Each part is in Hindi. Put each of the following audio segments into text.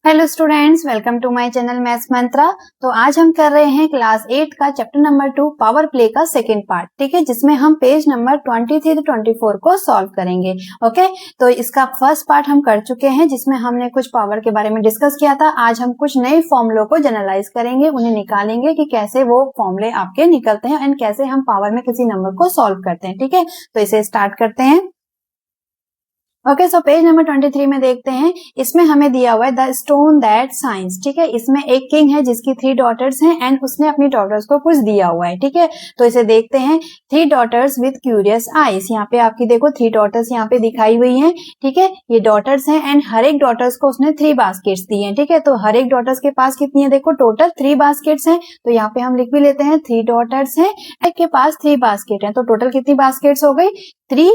Hello students, welcome to my channel maths Mantra. तो आज हम कर रहे हैं क्लास 8 का चैप्टर नंबर 2 पावर प्ले का सेकंड पार्ट। ठीक है, जिसमें हम पेज नंबर 23 से 24 को सॉल्व करेंगे। ओके, तो इसका फर्स्ट पार्ट हम कर चुके हैं, जिसमें हमने कुछ पावर के बारे में डिस्कस किया था। आज हम कुछ नए फॉर्मूलों को जनरलाइज करेंगे, उन्हें निकालेंगे कि कैसे वो फॉर्मूले आपके निकलते हैं एंड कैसे हम पावर में किसी नंबर को सॉल्व करते हैं। ठीक है, तो इसे स्टार्ट करते हैं। ओके, सो पेज नंबर 23 में देखते हैं। इसमें हमें दिया हुआ है द स्टोन दैट शाइन्स। ठीक है, इसमें एक किंग है जिसकी 3 डॉटर्स हैं एंड उसने अपनी डॉटर्स को कुछ दिया हुआ है। ठीक है, तो इसे देखते हैं। 3 डॉटर्स विद क्यूरियस आईज। यहाँ पे आपकी देखो 3 डॉटर्स यहाँ पे दिखाई हुई हैं। ठीक है, ये डॉटर्स हैं एंड हर एक डॉटर्स को उसने 3 बास्केट्स दी हैं। ठीक है, तो हर एक डॉटर्स के पास कितनी है, देखो टोटल 3 बास्केट्स हैं। तो यहाँ पे हम लिख भी लेते हैं 3 डॉटर्स हैं, एक के पास 3 बास्केट हैं। तो टोटल कितनी बास्केट्स हो गई, 3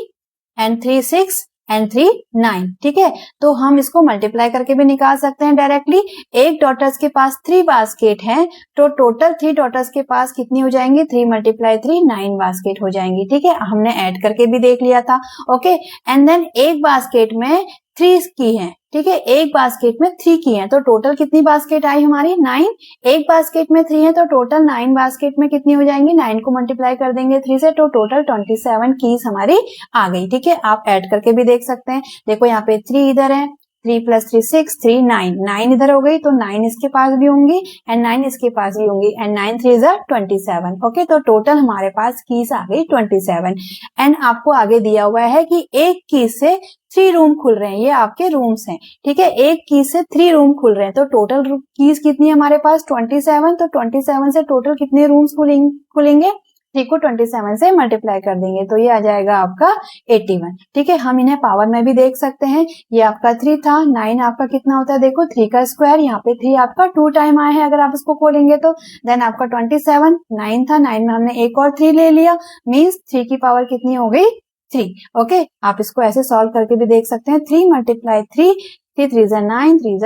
एंड 3 6 एंड 3 9। ठीक है, तो हम इसको मल्टीप्लाई करके भी निकाल सकते हैं डायरेक्टली। एक डॉटर्स के पास 3 बास्केट हैं, तो टोटल 3 डॉटर्स के पास कितनी हो जाएंगी, 3 × 3 9 बास्केट हो जाएंगी। ठीक है, हमने ऐड करके भी देख लिया था। ओके, एंड देन एक बास्केट में 3 की है। ठीक है, एक बास्केट में 3 की है, तो टोटल कितनी बास्केट आई हमारी, 9। एक बास्केट में 3 है, तो टोटल 9 बास्केट में कितनी हो जाएंगी, 9 को मल्टीप्लाई कर देंगे 3 से, तो टोटल 27 कीज हमारी आ गई। ठीक है, आप ऐड करके भी देख सकते हैं। देखो यहाँ पे 3 इधर है, 3 + 3 6, 3 9, 9 इधर हो गई, तो 9 इसके पास भी होंगी एंड 9 इसके पास भी होंगी एंड 9 3 = 27। ओके, तो टोटल हमारे पास कीज आ गई 27। एंड आपको आगे दिया हुआ है कि एक की से 3 रूम खुल रहे हैं, ये आपके रूम्स हैं। ठीक है, एक की से 3 रूम खुल रहे हैं, तो टोटल कीज कितनी है हमारे पास, 27। तो 27 से टोटल कितने रूम्स खुलेंगे, 3 को 27 से मल्टीप्लाई कर देंगे, तो ये आ जाएगा आपका 81। ठीक है, हम इन्हें पावर में भी देख सकते हैं। ये आपका 3 था, 9 आपका कितना होता है, देखो 3 का स्क्वायर, यहाँ पे 3 आपका 2 टाइम आया है अगर आप इसको खोलेंगे तो। देन आपका 27, 9 था, 9 में हमने एक और 3 ले लिया, मीन्स 3 की पावर कितनी हो गई, 3। ओके, आप इसको ऐसे सॉल्व करके भी देख सकते हैं। 3 × 3, 3 3 = 9, 3 =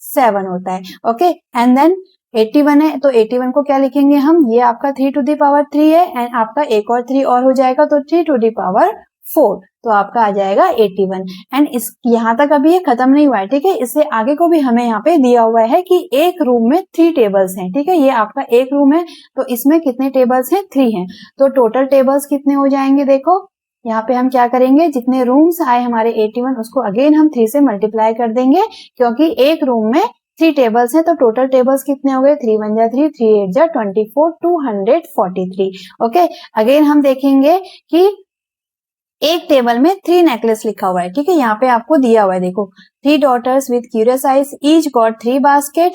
27 होता है। ओके, एंड देन 81 है, तो 81 को क्या लिखेंगे हम, ये आपका 3⁻³ है एंड आपका एक और 3 और हो जाएगा, तो 3⁻4, तो आपका आ जाएगा 81। एंड इस यहाँ तक अभी ये खत्म नहीं हुआ है। ठीक है, इससे आगे को भी हमें यहाँ पे दिया हुआ है कि एक रूम में 3 टेबल्स हैं। ठीक है, ये आपका एक रूम है, तो इसमें कितने टेबल्स हैं, 3 हैं, तो टोटल टेबल्स कितने हो जाएंगे, देखो यहाँ पे हम क्या करेंगे, जितने रूम्स आए हमारे 81, उसको अगेन हम 3 से मल्टीप्लाई कर देंगे, क्योंकि एक रूम में 3 टेबल्स हैं, तो टोटल टेबल्स कितने हो गए, 3 × 1 = 3, 3 × 8 = 24, 243। ओके, अगेन हम देखेंगे कि एक टेबल में 3 नेकलेस लिखा हुआ है। ठीक है, यहाँ पे आपको दिया हुआ है, देखो 3 daughters with curious eyes, each got 3 basket,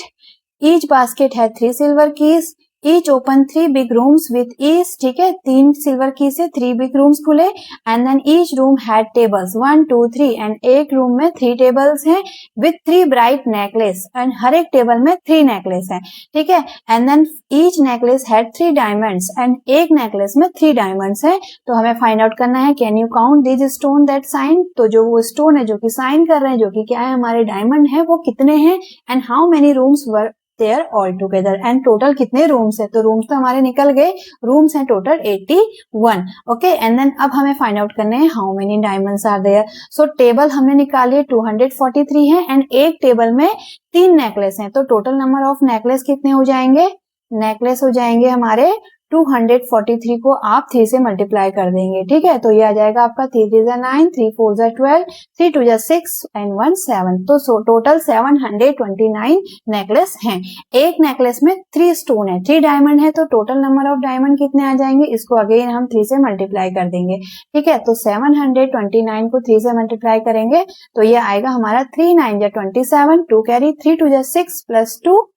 each basket है 3 silver keys, each open 3 big rooms with ease. ठीक है, 3 सिल्वर की से 3 बिग रूम्स खुले and then each room had tables 1 2 3, and एक रूम में 3 टेबल्स हैं विद 3 ब्राइट नेकलेस, एंड हर एक टेबल में 3 नेकलेस हैं। ठीक है, and then each necklace had 3 diamonds, and एक नेकलेस में 3 डायमंड्स हैं। तो हमें फाइंड आउट करना है, can you count this stone that shine. तो जो वो स्टोन है जो कि शाइन कर रहे हैं, जो कि क्या है, हमारे डायमंड है, वो कितने हैं and how many rooms were there all together, and total कितने रूम्स है, तो रूम्स तो हमारे निकल गए, रूम्स हैं टोटल 81। ओके, एंड देन अब हमें फाइंड आउट करने हैं how many diamonds are there. So table हमने निकाली 243 है एंड एक टेबल में 3 नेकलेस हैं, तो टोटल नंबर ऑफ नेकलेस कितने हो जाएंगे, नेकलेस हो जाएंगे हमारे 243 को आप 3 से मल्टीप्लाई कर देंगे। ठीक है, तो ये आ जाएगा आपका 3 3 = 9, 3 4 = 12, 3 2 = 6 एंड 1 7, तो टोटल 729 नेकलेस हैं। एक नेकलेस में 3 स्टोन है, 3 डायमंड है, तो टोटल नंबर ऑफ डायमंड कितने आ जाएंगे, इसको अगेन हम 3 से मल्टीप्लाई कर देंगे। ठीक है, तो 729 को 3 से मल्टीप्लाई करेंगे, तो ये आएगा हमारा 3 9 = 27, 2 कैरी, 3 2 = 6 + 2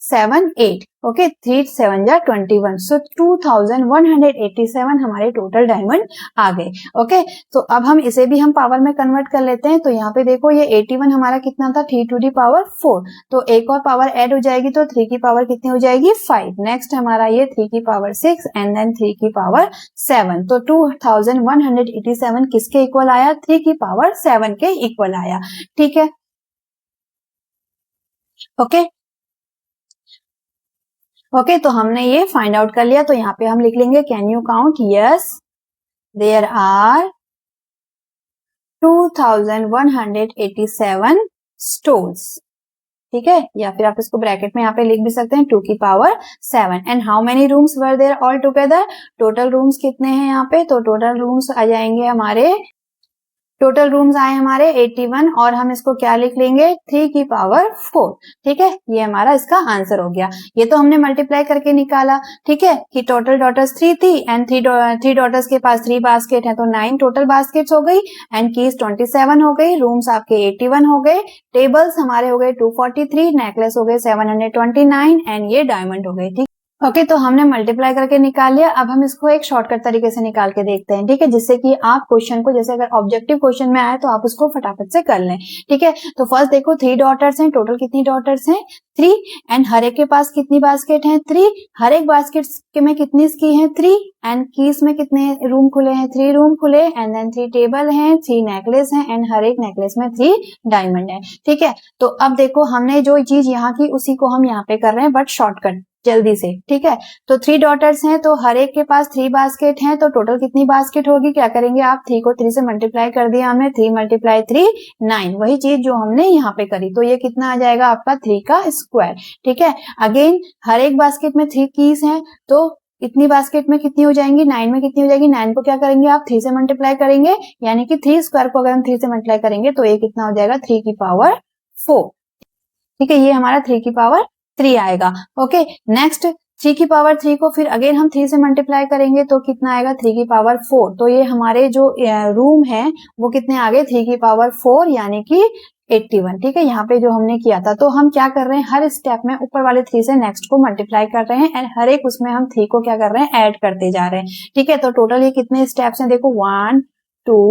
7 8। ओके, 3 7 = 21, सो 2187 हमारे टोटल डायमंड आ गए। ओके, तो अब हम इसे भी हम पावर में कन्वर्ट कर लेते हैं। तो यहाँ पे देखो ये 81 हमारा कितना था, 3⁻4, तो एक और पावर ऐड हो जाएगी, तो 3 की पावर कितनी हो जाएगी, 5। नेक्स्ट हमारा ये 3 की पावर 6 एंड देन 3 की पावर 7, तो 2187 किसके इक्वल आया, 3 की पावर 7 के इक्वल आया। ठीक है, ओके ओके, तो हमने ये फाइंड आउट कर लिया। तो यहाँ पे हम लिख लेंगे, can you count, yes there are 2187 stones. ठीक है, या फिर आप इसको ब्रैकेट में यहाँ पे लिख भी सकते हैं 2 की power 7। And how many rooms were there all together, total rooms कितने हैं यहाँ पे, तो टोटल रूम्स आ जाएंगे हमारे, टोटल रूम्स आए हमारे 81 और हम इसको क्या लिख लेंगे 3 की पावर 4। ठीक है, ये हमारा इसका आंसर हो गया। ये तो हमने मल्टीप्लाई करके निकाला, ठीक है, कि टोटल डॉटर्स 3 थी एंड 3 डॉटर्स के पास 3 बास्केट है तो 9 टोटल बास्केट्स हो गई एंड कीज 27 हो गई, रूम्स आपके 81 हो गए, टेबल्स हमारे हो गए 243, नेकलेस हो गए 729 एंड ये डायमंड हो गए। ठीक, ओके, तो हमने मल्टीप्लाई करके निकाल लिया। अब हम इसको एक शॉर्टकट तरीके से निकाल के देखते हैं, ठीक है, जिससे कि आप क्वेश्चन को, जैसे अगर ऑब्जेक्टिव क्वेश्चन में आए तो आप उसको फटाफट से कर लें। ठीक है, तो फर्स्ट देखो 3 डॉटर्स हैं, टोटल कितनी डॉटर्स हैं 3 एंड हर एक के पास कितनी बास्केट हैं 3, हर एक बास्केट में कितनी की हैं 3 एंड कीज में कितने रूम खुले हैं 3 रूम खुले एंड देन 3 टेबल हैं, 3 नेकलेस हैं एंड हर एक नेकलेस में 3 डायमंड है। ठीक है, तो अब देखो हमने जो चीज यहाँ की उसी को हम यहाँ पे कर रहे हैं बट शॉर्टकट जल्दी से। ठीक है, तो 3 डॉटर्स हैं तो हर एक के पास 3 बास्केट हैं तो टोटल कितनी बास्केट होगी, क्या करेंगे आप 3 को 3 से मल्टीप्लाई कर दिया हमने, 3 × 3 9, वही चीज जो हमने यहाँ पे करी, तो ये कितना आ जाएगा आपका 3 का स्क्वायर। ठीक है, अगेन हर एक बास्केट में 3 कीज हैं तो इतनी बास्केट में कितनी हो जाएंगी 9 में कितनी हो जाएगी, 9 को क्या करेंगे आप 3 से मल्टीप्लाई करेंगे, यानी कि 3 स्क्वायर को अगर हम 3 से मल्टीप्लाई करेंगे तो ये कितना हो जाएगा 3 की पावर 4। ठीक है, ये हमारा 3 की पावर 3 आएगा। ओके, नेक्स्ट 3 की पावर 3 को फिर अगेन हम 3 से मल्टीप्लाई करेंगे तो कितना आएगा 3 की पावर 4। तो ये हमारे जो रूम है वो कितने आ गए 3 की पावर 4 यानी कि 81। ठीक है, यहाँ पे जो हमने किया था, तो हम क्या कर रहे हैं हर स्टेप में ऊपर वाले 3 से नेक्स्ट को मल्टीप्लाई कर रहे हैं एंड हर एक उसमें हम 3 को क्या कर रहे हैं ऐड करते जा रहे हैं। ठीक है, तो टोटल ये कितने स्टेप्स हैं देखो 1 2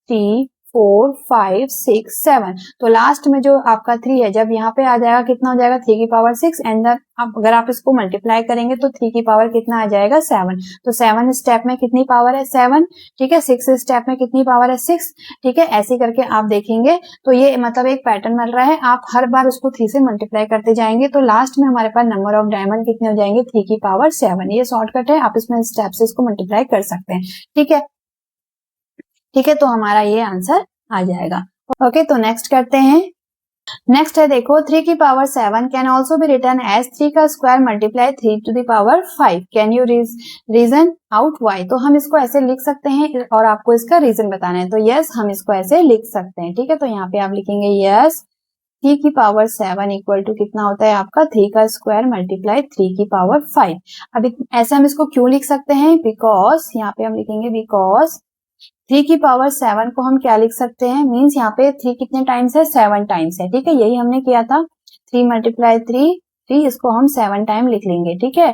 3 4 5 6 7, तो लास्ट में जो आपका 3 है जब यहाँ पे आ जाएगा कितना हो जाएगा 3 की पावर 6 एंड देन अगर आप इसको मल्टीप्लाई करेंगे तो 3 की पावर कितना आ जाएगा 7। तो 7 स्टेप में कितनी पावर है 7। ठीक है, 6 स्टेप में कितनी पावर है 6। ठीक है, ऐसे करके आप देखेंगे तो ये मतलब एक पैटर्न मिल रहा है, आप हर बार उसको 3 से मल्टीप्लाई करते जाएंगे तो लास्ट में हमारे पास नंबर ऑफ डायमंड कितने हो जाएंगे 3 की पावर 7। ये शॉर्टकट है, आप इसमें स्टेप से इसको मल्टीप्लाई कर सकते हैं। ठीक है, ठीक है, तो हमारा ये आंसर आ जाएगा। ओके, तो नेक्स्ट करते हैं। नेक्स्ट है देखो 3 की power 7 can also be written as 3 का square multiply 3 to the power 5। Can you reason out why. तो हम इसको ऐसे लिख सकते हैं और आपको इसका रीजन बताना है, तो यस हम इसको ऐसे लिख सकते हैं। ठीक है, तो यहाँ पे आप लिखेंगे यस 3 की पावर 7 इक्वल टू कितना होता है आपका 3 का स्क्वायर मल्टीप्लाई 3 की पावर 5। अब ऐसे हम इसको क्यों लिख सकते हैं, बिकॉज यहाँ पे हम लिखेंगे बिकॉज 3 की पावर 7 को हम क्या लिख सकते हैं, मीन्स यहाँ पे 3 कितने टाइम्स है 7 टाइम्स है। ठीक है, यही हमने किया था 3 × 3, इसको हम 7 टाइम लिख लेंगे। ठीक है,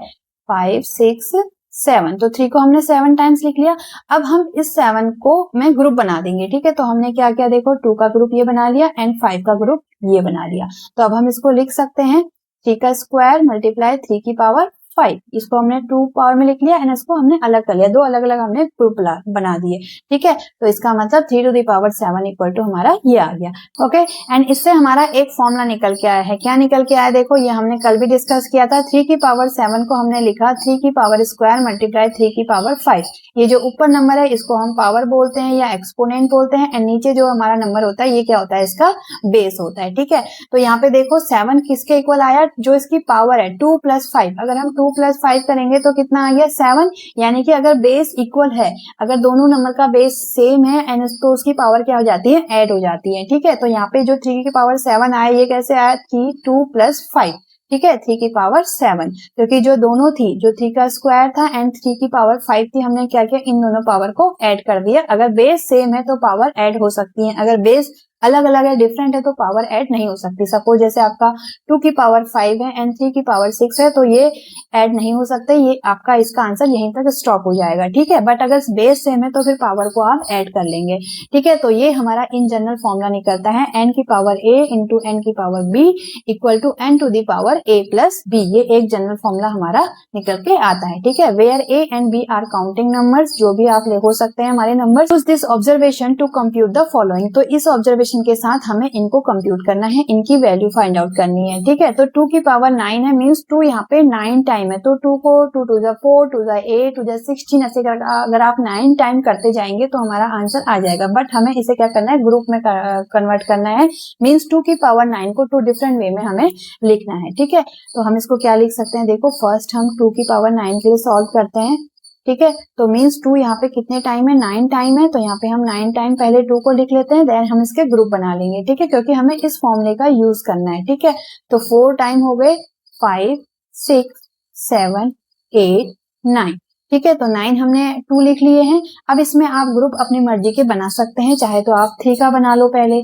5 6 7, तो 3 को हमने 7 टाइम्स लिख लिया। अब हम इस 7 को में ग्रुप बना देंगे। ठीक है, तो हमने क्या किया देखो 2 का ग्रुप ये बना लिया एंड 5 का ग्रुप ये बना लिया। तो अब हम इसको लिख सकते हैं 3 का स्क्वायर मल्टीप्लाई 3 की पावर 5, इसको हमने 2 पावर में लिख लिया एंड इसको हमने अलग कर लिया, 2 अलग अलग हमने ग्रुप बना दिए। ठीक है, तो इसका मतलब 3 to the power 7 equal to हमारा ये आ गया। ओके, एंड इससे हमारा एक फॉर्मूला निकल के आया है। क्या निकल के आया देखो, ये हमने कल भी डिस्कस किया था। 3 की पावर 7 को हमने लिखा 3 की पावर स्क्वायर मल्टीप्लाई 3 की पावर 5। ये जो ऊपर नंबर है इसको हम पावर बोलते हैं या एक्सपोनेंट बोलते हैं एंड नीचे जो हमारा नंबर होता है ये क्या होता है इसका बेस होता है। ठीक है, तो यहाँ पे देखो 7 किसके इक्वल आया, जो इसकी पावर है 2 + 5। अगर हम 2 + 5 करेंगे तो कितना आ गया 7, यानी कि अगर बेस इक्वल है, अगर दोनों नंबर का बेस सेम है एंड तो उसकी पावर क्या हो जाती है ऐड हो जाती है। ठीक है, तो यहाँ पे जो 3 की पावर 7 आया ये कैसे आया 2 + 5। ठीक है, 3 की पावर 7, क्योंकि जो दोनों थी, जो 3 का स्क्वायर था एंड 3 की पावर 5 थी, हमने क्या किया इन दोनों पावर को ऐड कर दिया। अगर बेस सेम है तो पावर ऐड हो सकती है, अगर बेस अलग अलग है डिफरेंट है तो पावर ऐड नहीं हो सकती। सपोज जैसे आपका 2 की पावर 5 है एंड 3 की पावर 6 है तो ये ऐड नहीं हो सकते, ये आपका इसका आंसर यहीं तक स्टॉप हो जाएगा। ठीक है, बट अगर बेस सेम है तो फिर पावर को आप ऐड कर लेंगे। ठीक है, तो ये हमारा इन जनरल फॉर्मूला निकलता है n की पावर a इंटू n की power b equal to n to the power a plus b। ये एक जनरल फॉर्मूला हमारा निकल के आता है। ठीक है, where a and b are counting numbers, जो भी आप हो सकते हैं हमारे numbers. Use this observation to compute the following. तो इस ऑब्जर्वेशन मल्टीप्लिकेशन के साथ हमें इनको कंप्यूट करना है, इनकी वैल्यू फाइंड आउट करनी है, ठीक है। तो 2 की पावर 9 है, मींस 2 यहाँ पे 9 टाइम है, तो 2 को 2 टू द 4, 2 द 8, 2 द 16 ऐसे अगर आप 9 टाइम करते जाएंगे तो हमारा आंसर आ जाएगा। बट हमें इसे क्या करना है, ग्रुप में कन्वर्ट करना है, मींस 2 की पावर 9 को 2 डिफरेंट वे में हमें लिखना है, ठीक है। तो हम इसको क्या लिख सकते हैं, देखो फर्स्ट हम 2 की पावर 9 के लिए सॉल्व करते हैं, ठीक है। तो मींस 2 यहाँ पे कितने टाइम है, 9 टाइम है, तो यहाँ पे हम 9 टाइम पहले 2 को लिख लेते हैं, देन हम इसके ग्रुप बना लेंगे, ठीक है, क्योंकि हमें इस फॉर्मूले का यूज करना है, ठीक है। तो 4 टाइम हो गए 5, 6, 7, 8, 9, ठीक है। तो 9 हमने 2 लिख लिए हैं। अब इसमें आप ग्रुप अपनी मर्जी के बना सकते हैं, चाहे तो आप 3 का बना लो पहले,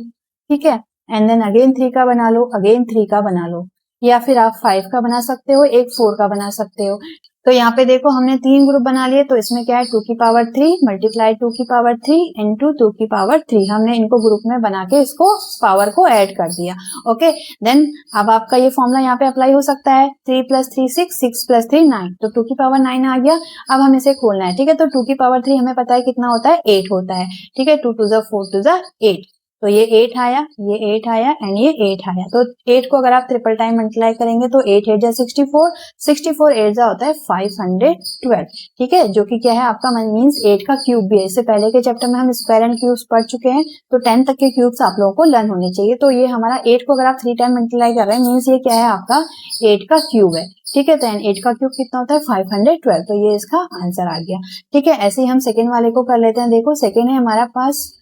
ठीक है, एंड देन अगेन 3 का बना लो, अगेन 3 का बना लो, या फिर आप 5 का बना सकते हो, एक 4 का बना सकते हो। तो यहाँ पे देखो हमने 3 ग्रुप बना लिए, तो इसमें क्या है 2 की पावर 3 मल्टीप्लाई 2 की पावर 3 इंटू 2 की पावर 3, हमने इनको ग्रुप में बना के इसको पावर को ऐड कर दिया, ओके। देन अब आपका ये फॉर्मूला यहाँ पे अप्लाई हो सकता है, 3 प्लस 3 6, 6 प्लस 3 9, तो 2 की पावर 9 आ गया। अब हम इसे खोलना है, ठीक है। तो 2 की पावर 3 हमें पता है कितना होता है, 8 होता है, ठीक है। 2 टू द 4 टू द 8, तो ये 8 आया, ये 8 आया एंड ये 8 आया। तो 8 को अगर आप ट्रिपल टाइम मल्टीप्लाई करेंगे तो 8 8 जा 64, 64 8 जा होता है 512, ठीक है, जो कि क्या है आपका मींस 8 का क्यूब भी है। इससे पहले के चैप्टर में हम स्क्वायर एंड क्यूब्स पढ़ चुके हैं, तो 10 तक के क्यूब्स आप लोगों को लर्न होने चाहिए। तो ये हमारा 8 को अगर आप 3 टाइम मल्टीप्लाई कर रहे हैं मींस ये क्या है आपका 8 का क्यूब है, ठीक है। तो 8 का क्यूब कितना होता है 512, तो ये इसका आंसर आ गया, ठीक है। ऐसे ही हम सेकेंड वाले को कर लेते हैं। देखो सेकेंड है हमारा पास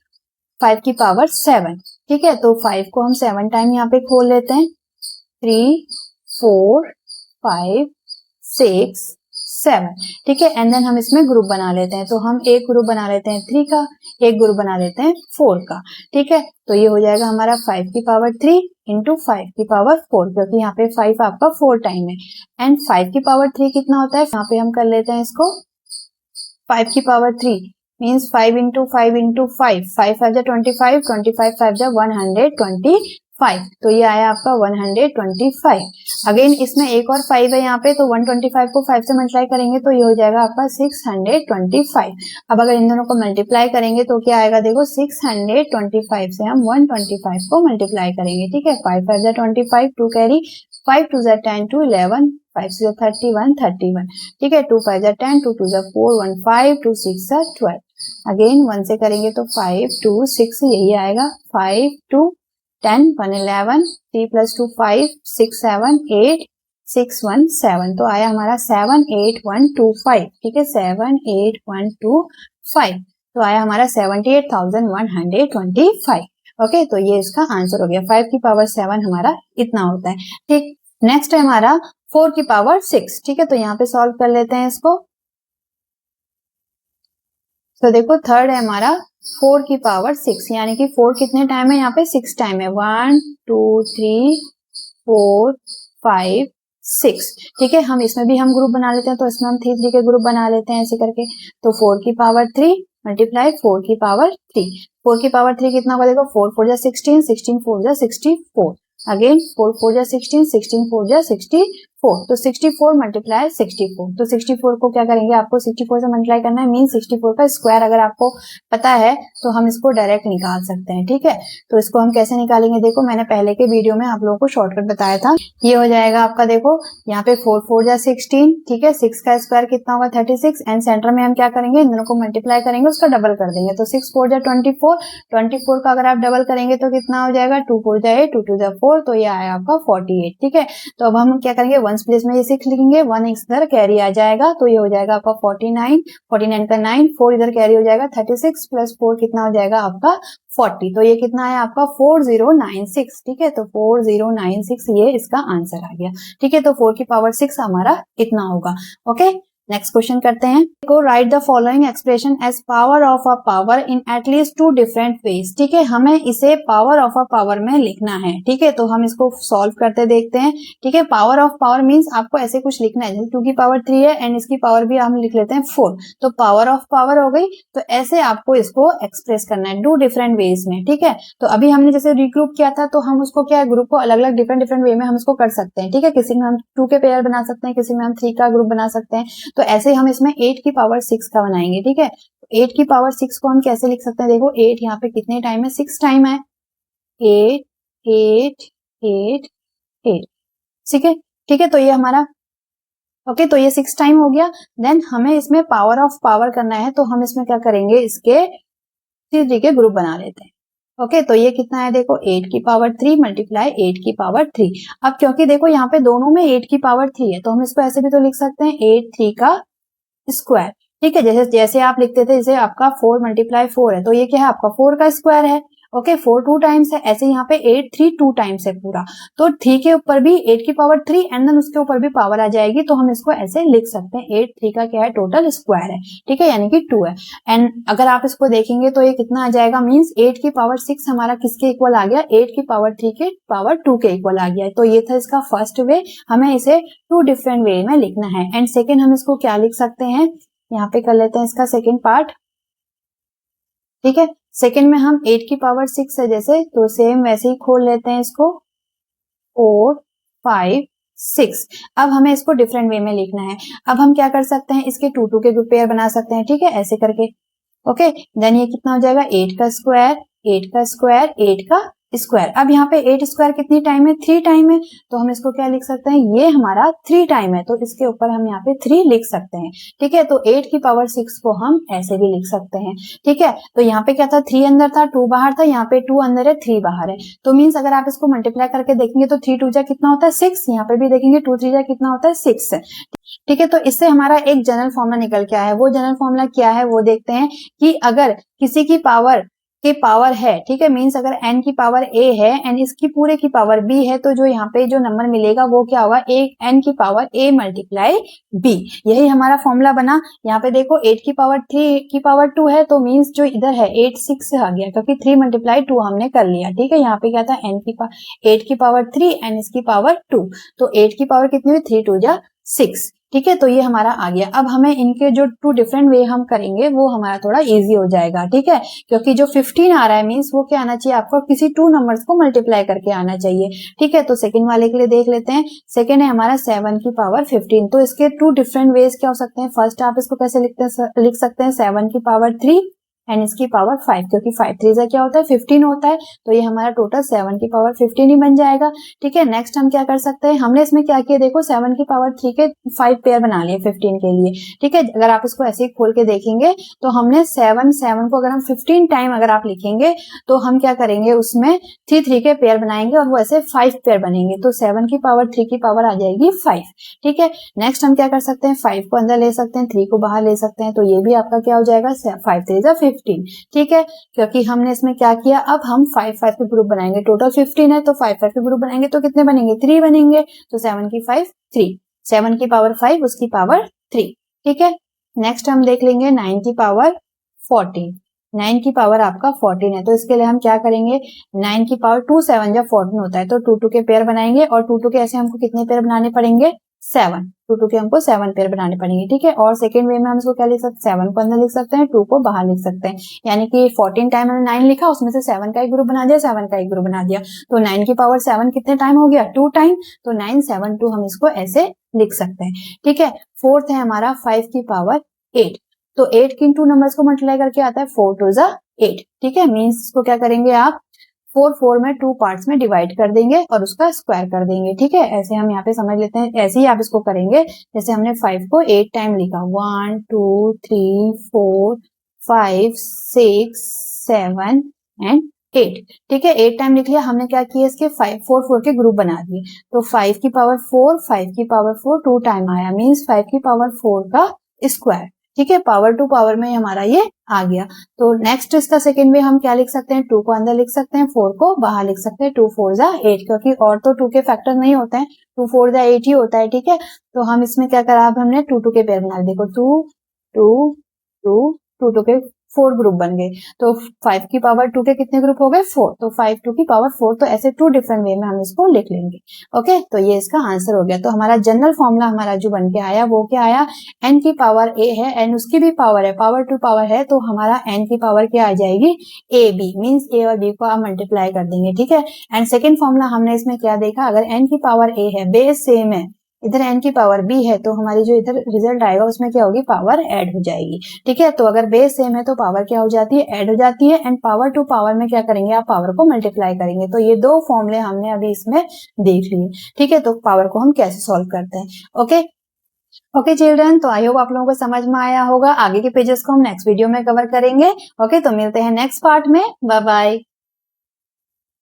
5 की पावर 7, ठीक है। तो 5 को हम 7 टाइम यहाँ पे खोल लेते हैं, 3, 4, 5, 6, 7, ठीक है। एंड देन हम इसमें ग्रुप बना लेते हैं, तो हम एक ग्रुप बना लेते हैं 3 का, एक ग्रुप बना लेते हैं 4 का, ठीक है। तो ये हो जाएगा हमारा 5 की पावर 3 इंटू 5 की पावर 4, क्योंकि यहाँ पे 5 आपका 4 टाइम है। एंड 5 की पावर 3 कितना होता है, यहाँ पे हम कर लेते हैं इसको 5 की पावर 3 मीन्स 5 इंटू 5 इंटू 5, 5 5 जा 25, 25 5 जा 125, तो ये आया आपका 125। अगेन इसमें एक और 5 है यहाँ पे, तो 125 को 5 से मल्टीप्लाई करेंगे तो ये हो जाएगा आपका 625। अब अगर इन दोनों को मल्टीप्लाई करेंगे तो क्या आएगा, देखो 625 से हम 125 को मल्टीप्लाई करेंगे, ठीक है। 5 5 जा 25, 2 कैरी, 5 2 जा 10 to 11, 5 6 31, 31, ठीक है। 2 5 जा 10, 2 2 जा 4, 1 5, 2 6 जा 12, अगेन 1 से करेंगे तो 5 2 6 यही आएगा, 5 2 10 1 11, 3 प्लस 2 5 6 7 8 6 1 7, तो आया हमारा 7 8 1 2 5, ठीक है। 7 8 1 2 5, तो आया हमारा 78,125, ओके। तो ये इसका आंसर हो गया, 5 की पावर 7 हमारा इतना होता है, ठीक। नेक्स्ट है हमारा 4 की पावर 6, ठीक है। तो यहाँ पे सॉल्व कर लेते हैं इसको। तो देखो थर्ड है हमारा 4 की पावर 6, यानी कि 4 कितने टाइम है, यहाँ पे 6 टाइम है, 1 2 3 4 5 6, ठीक है। हम इसमें भी हम ग्रुप बना लेते हैं, तो इसमें हम 3 3 के ग्रुप बना लेते हैं ऐसे करके। तो 4 की पावर 3 मल्टीप्लाई 4 की पावर 3, 4 की पावर 3 कितना होगा, देखो 4 4 जा 16, 16 4 जा 64, अगेन 4 4 जा 16, 16 4 जा 64, तो 64 मल्टीप्लाई 64, तो 64 को क्या करेंगे, आपको 64 से मल्टीप्लाई करना है, मीन 64 का स्क्वायर अगर आपको पता है तो हम इसको डायरेक्ट निकाल सकते हैं, ठीक है। तो इसको हम कैसे निकालेंगे, देखो मैंने पहले के वीडियो में आप लोगों को शॉर्टकट बताया था। ये हो जाएगा आपका, देखो यहाँ पे 4 4 जा 16, ठीक है, 6 का स्क्वायर कितना होगा 36, एंड सेंटर में हम क्या करेंगे, इन दोनों को मल्टीप्लाई करेंगे, उसका डबल कर देंगे, तो 6 4 जा 24, 24 का अगर आप डबल करेंगे तो कितना हो जाएगा, 2 4 जा 8, 2 2 जा 4, तो ये आया आपका 48, ठीक है। तो अब हम क्या करेंगे, 1 प्लेस में ये 6 लिखेंगे, 1 इधर कैरी आ जाएगा, तो ये हो जाएगा आपका 49, 49 का 9, 4 इधर कैरी हो जाएगा, 36 प्लस 4 कितना हो जाएगा आपका 40, तो ये कितना है आपका 4096, ठीक है। तो 4096 ये इसका आंसर आ गया, ठीक है। तो 4 की पावर 6 हमारा इतना होगा, ओके। नेक्स्ट क्वेश्चन करते हैं, को write the following expression as power of a power in at least 2 different ways, ठीक है। हमें इसे पावर ऑफ अ पावर में लिखना है, ठीक है। तो हम इसको सॉल्व करते देखते हैं, ठीक है। पावर ऑफ पावर मींस आपको ऐसे कुछ लिखना है, जैसे 2 की पावर 3 है एंड इसकी पावर भी हम लिख लेते हैं 4, तो पावर ऑफ पावर हो गई। तो ऐसे आपको इसको एक्सप्रेस करना है 2 डिफरेंट वेज में, ठीक है। तो अभी हमने जैसे रिग्रुप किया था, तो हम उसको क्या ग्रुप को अलग अलग डिफरेंट डिफरेंट वे में हम इसको कर सकते हैं, ठीक है। किसी में हम 2 के पेयर बना सकते हैं, किसी में हम 3 का ग्रुप बना सकते हैं, तो ऐसे हम इसमें 8 की पावर 6 का बनाएंगे, ठीक है। 8 की पावर 6 को हम कैसे लिख सकते हैं, देखो 8 यहाँ पे कितने टाइम है, 6 टाइम है, 8 8 8 8, ठीक है, ठीक है। तो ये हमारा ओके, तो ये 6 टाइम हो गया। देन हमें इसमें पावर ऑफ पावर करना है, तो हम इसमें क्या करेंगे, इसके 3 के ग्रुप बना लेते हैं। ओके, तो ये कितना है, देखो 8 की पावर 3 मल्टीप्लाई 8 की पावर 3। अब क्योंकि देखो यहाँ पे दोनों में 8 की पावर 3 है, तो हम इसको ऐसे भी तो लिख सकते हैं 8 3 का स्क्वायर, ठीक है। जैसे जैसे आप लिखते थे, जैसे आपका 4 मल्टीप्लाई 4 है, तो ये क्या है, आपका 4 का स्क्वायर है। ओके, 4 2 टाइम्स है, ऐसे यहाँ पे 8 3 2 टाइम्स है पूरा। तो 3 के ऊपर भी 8 की पावर 3 एंड देन उसके ऊपर भी पावर आ जाएगी, तो हम इसको ऐसे लिख सकते हैं 8 3 का क्या है, टोटल स्क्वायर है, ठीक है, यानी कि 2 है। एंड अगर आप इसको देखेंगे तो ये कितना आ जाएगा, मीन्स 8 की पावर 6 हमारा किसके इक्वल आ गया, 8 की पावर 3 के पावर 2 के इक्वल आ गया। तो ये था इसका फर्स्ट वे, हमें इसे 2 डिफरेंट वे में लिखना है। एंड सेकेंड हम इसको क्या लिख सकते हैं, यहाँ पे कर लेते हैं इसका सेकेंड पार्ट, ठीक है। सेकेंड में हम 8 की पावर 6 है जैसे, तो सेम वैसे ही खोल लेते हैं इसको 4 5 6। अब हमें इसको डिफरेंट वे में लिखना है। अब हम क्या कर सकते हैं, इसके 2 2 के ग्रुप पेयर बना सकते हैं, ठीक है, ऐसे करके। ओके, देन ये कितना हो जाएगा, 8 का स्क्वायर 8 का स्क्वायर 8 का स्क्वायर। अब यहाँ पे 8 स्क्वायर कितनी टाइम है, 3 टाइम है, तो हम इसको क्या लिख सकते हैं, ये हमारा 3 टाइम है, तो इसके ऊपर हम यहाँ पे 3 लिख सकते हैं, ठीक है। तो 8 की पावर 6 को हम ऐसे भी लिख सकते हैं, ठीक है। तो यहाँ पे क्या था, 3 अंदर था 2 बाहर था, यहाँ पे 2 अंदर है 3 बाहर है, तो मीन्स अगर आप इसको मल्टीप्लाई करके देखेंगे तो 3 2 जा कितना होता है 6, यहाँ पे भी देखेंगे 2 3 जा कितना होता है 6, ठीक है। तो इससे हमारा एक जनरल फॉर्मूला निकल के आया है। वो जनरल फॉर्मूला क्या है वो देखते हैं, कि अगर किसी की पावर के पावर है, ठीक है, मींस अगर n की पावर a है एंड इसकी पूरे की पावर b है, तो जो यहाँ पे जो नंबर मिलेगा वो क्या होगा, n की पावर a मल्टीप्लाई b। यही हमारा फॉर्मूला बना। यहाँ पे देखो 8 की पावर 3 की पावर 2 है, तो मींस जो इधर है 8 6 आ गया, क्योंकि 3 मल्टीप्लाई 2 हमने कर लिया, ठीक है। यहाँ पे क्या था, 8 की पावर 3 एंड इसकी पावर 2, तो 8 की पावर कितनी हुई, 3 2 जा 6, ठीक है। तो ये हमारा आ गया। अब हमें इनके जो 2 डिफरेंट वे हम करेंगे वो हमारा थोड़ा इजी हो जाएगा, ठीक है, क्योंकि जो 15 आ रहा है मींस वो क्या आना चाहिए, आपको किसी 2 नंबर्स को मल्टीप्लाई करके आना चाहिए, ठीक है। तो सेकंड वाले के लिए देख लेते हैं। सेकंड है हमारा 7 की पावर 15, तो इसके 2 डिफरेंट वेज क्या हो सकते हैं। फर्स्ट आप इसको कैसे लिख सकते हैं, 7 की पावर 3 एंड इसकी पावर 5, क्योंकि 5 3 से क्या होता है 15 होता है, तो ये हमारा टोटल 7 की पावर 15 ही बन जाएगा, ठीक है। नेक्स्ट हम क्या कर सकते हैं, हमने इसमें क्या किया, देखो 7 की पावर 3 के 5 पेयर बना लिए 15 के लिए, ठीक है। अगर आप इसको ऐसे ही खोल के देखेंगे तो हमने 7 7 को अगर हम 15 टाइम अगर आप लिखेंगे तो हम क्या करेंगे, उसमें 3 3 के पेयर बनाएंगे और वो ऐसे 5 पेयर बनेंगे, तो 7 की पावर 3 की पावर आ जाएगी 5, ठीक है। नेक्स्ट हम क्या कर सकते हैं, 5 को अंदर ले सकते हैं, 3 को बाहर ले सकते हैं, तो ये भी आपका क्या हो जाएगा, 5 3 जा 15, ठीक है। क्योंकि हमने इसमें क्या किया, अब हम 5 5 के ग्रुप बनाएंगे, टोटल 15 है, तो 5 5 के ग्रुप बनाएंगे तो कितने बनेंगे, 3 बनेंगे, तो 7 की 5 3, 7 की पावर 5 उसकी पावर 3, ठीक है। नेक्स्ट हम देख लेंगे 9 की पावर 14, 9 की पावर आपका 14 है, तो इसके लिए हम क्या करेंगे, 9 की पावर 2 7 जब 14 होता है, तो 2 2 के पेयर बनाएंगे, और 2 2 के ऐसे हमको कितने पेयर बनाने पड़ेंगे, 7, 2 2 के हमको 7 पेयर बनाने पड़ेंगे, ठीक है। और सेकंड वे में हम इसको क्या लिख सकते हैं, 7 को अंदर लिख सकते हैं, 2 को बाहर लिख सकते हैं, यानी कि 14 टाइम हमने 9 लिखा, उसमें से 7 का एक ग्रुप बना दिया, 7 का एक ग्रुप बना दिया, तो 9 की पावर 7 कितने टाइम हो गया, 2 टाइम, तो 9 7 2 हम इसको ऐसे लिख सकते हैं, ठीक है। फोर्थ है हमारा 5 की पावर 8, तो 8 किन 2 नंबर्स को मल्टीप्लाई करके आता है 4 2 जा 8, ठीक है। मीन्स इसको क्या करेंगे आप, 4 4 में 2 पार्ट्स में डिवाइड कर देंगे और उसका स्क्वायर कर देंगे, ठीक है। ऐसे हम यहाँ पे समझ लेते हैं, ऐसे ही आप इसको करेंगे जैसे हमने 5 को 8 टाइम लिखा, 1 2 3 4 5 6 7 एंड 8, ठीक है। 8 टाइम लिख लिया, हमने क्या किया, इसके 5 4 4 के ग्रुप बना दिए, तो 5 की पावर 4 5 की पावर 4 2 टाइम आया, मीन्स 5 की पावर 4 का स्क्वायर, ठीक है। पावर टू पावर में हमारा ये आ गया। तो नेक्स्ट इसका सेकंड में हम क्या लिख सकते हैं, 2 को अंदर लिख सकते हैं, 4 को बाहर लिख सकते हैं, 2 4 जा 8, क्योंकि और तो 2 के फैक्टर नहीं होते हैं, 2 4 जा 8 ही होता है, ठीक है। तो हम इसमें क्या करा, अब हमने 2 2 के पेयर बना, देखो 2 2 2 2 2 के 4 ग्रुप बन गए, तो 5 की पावर 2 के कितने ग्रुप हो गए 4, तो 5 2 की पावर 4, तो ऐसे 2 डिफरेंट वे में हम इसको लिख लेंगे, ओके। तो ये इसका आंसर हो गया। तो हमारा जनरल फॉर्मूला हमारा जो बन के आया वो क्या आया, n की पावर a है, n उसकी भी पावर है, पावर टू पावर है, तो हमारा n की पावर क्या आ जाएगी, a b, मीन्स a और b को आप मल्टीप्लाई कर देंगे, ठीक है। एंड सेकेंड फॉर्मूला हमने इसमें क्या देखा, अगर n की पावर a है, बेस सेम है, इधर n की पावर b है तो हमारी जो इधर रिजल्ट आएगा उसमें क्या होगी, पावर ऐड हो जाएगी। ठीक है, तो अगर बेस सेम है तो पावर क्या हो जाती है, ऐड हो जाती है। एंड पावर टू पावर में क्या करेंगे, आप पावर को मल्टीप्लाई करेंगे। तो ये दो फॉर्मूले हमने अभी इसमें देख लिए। ठीक है, तो पावर को हम कैसे सॉल्व करते हैं। ओके ओके चिल्ड्रन, तो आई होप आप लोगों को समझ में आया होगा। आगे के पेजेस को हम नेक्स्ट वीडियो में कवर करेंगे। ओके, तो मिलते हैं नेक्स्ट पार्ट में। Bye bye.